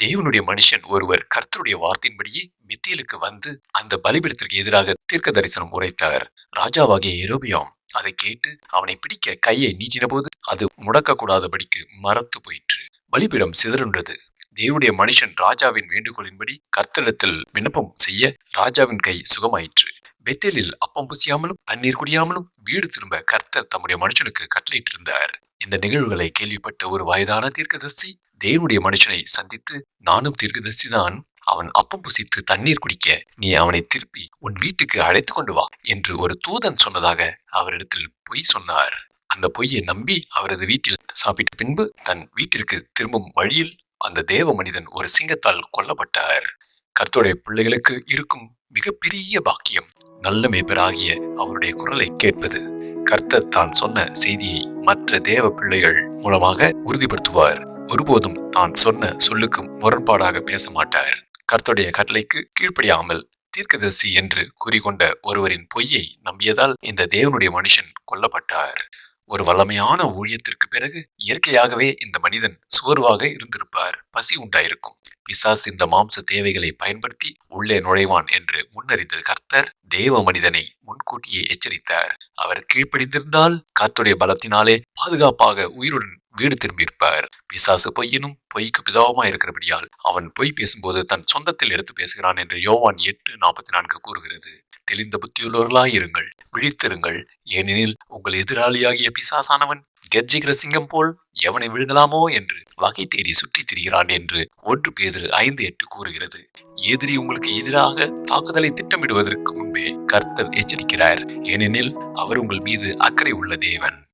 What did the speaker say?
தேவனுடைய மனுஷன் ஒருவர் கர்த்தருடைய வார்த்தையின்படியே பெத்தேலுக்கு வந்து அந்த பலிபீடத்திற்கு எதிராக தீர்க்க தரிசனம் உரைத்தார். ராஜாவாகிய யெரொபெயாம் அதை கேட்டு அவனை பிடிக்க கையை நீட்டின போது அது முடக்கக்கூடாதபடிக்கு மரத்து போயிற்று. பலிபீடம் சிதறுண்டது. தேவனுடைய மனுஷன் ராஜாவின் வேண்டுகோளின்படி கர்த்தரிடத்தில் விண்ணப்பம் செய்ய ராஜாவின் கை சுகமாயிற்று. பெத்தேலில் அப்பம் புசியாமலும் தண்ணீர் குடியாமலும் வீடு திரும்ப கர்த்தர் தம்முடைய மனுஷனுக்கு கட்டளையிட்டிருந்தார். இந்த நிகழ்வுகளை கேள்விப்பட்ட ஒரு வயதான தீர்க்கதரிசி தேவனுடைய மனுஷனை சந்தித்து, நானும் தீர்க்கதரிசிதான், அவன் அப்பம் புசித்து தண்ணீர் குடிக்க நீ அவனை திருப்பி உன் வீட்டுக்கு அழைத்து கொண்டு வா என்று ஒரு தூதன் சொன்னதாக அவரிடத்தில் பொய் சொன்னார். அந்த பொய்யை நம்பி அவரது வீட்டில் சாப்பிட்ட பின்பு தன் வீட்டிற்கு திரும்பும் வழியில் அந்த தேவ மனிதன் ஒரு சிங்கத்தால் கொல்லப்பட்டார். கர்த்தருடைய பிள்ளைகளுக்கு இருக்கும் மிகப்பெரிய பாக்கியம் நல்ல மேய்ப்பராகிய அவருடைய குரலை கேட்பது. கர்த்தர் தான் சொன்ன செய்தியை மற்ற தேவ பிள்ளைகள் மூலமாக உறுதிப்படுத்துவார். ஒருபோதும் தான் சொன்ன சொல்லுக்கு முரண்பாடாக பேச மாட்டார். கர்த்தருடைய கட்டளைக்கு கீழ்ப்படியாமல் தீர்க்கதரிசி என்று கூறிக்கொண்ட ஒருவரின் பொய்யை நம்பியதால் இந்த தேவனுடைய மனுஷன் கொல்லப்பட்டார். ஒரு வல்லமையான ஊழியத்திற்கு பிறகு இயற்கையாகவே இந்த மனிதன் சோர்வாக இருந்திருப்பார். பசி உண்டாயிருக்கும். பிசாசு இந்த மாம்ச தேவைகளை பயன்படுத்தி உள்ளே நுழைவான் என்று முன்னறிந்த கர்த்தர் தேவ மனிதனை முன்கூட்டியே எச்சரித்தார். அவர் கீழ்ப்படிந்திருந்தால் கர்த்தருடைய பலத்தினாலே பாதுகாப்பாக உயிருடன் வீடு திரும்பியிருப்பார். பிசாசு பொய்யினும் பொய்க்கு பிதாவுமா இருக்கிறபடியால் அவன் பொய் பேசும்போது தன் சொந்தத்தில் எடுத்து பேசுகிறான் என்று யோவான் 8:44 கூறுகிறது. தெளிந்த புத்தியுள்ளவர்களாயிருங்கள், விழித்திருங்கள், ஏனெனில் உங்கள் எதிராளியாகிய பிசாசானவன் கெர்ச்சிக்கிற சிங்கம் போல் எவனை விழுங்கலாமோ என்று வகை தேடி சுற்றித் திரிகிறான் என்று 1 பேதுரு 5:8 கூறுகிறது. எதிரி உங்களுக்கு எதிராக தாக்குதலை திட்டமிடுவதற்கு முன்பே கர்த்தர் எச்சரிக்கிறார். ஏனெனில் அவர் உங்கள் மீது அக்கறை உள்ள தேவன்.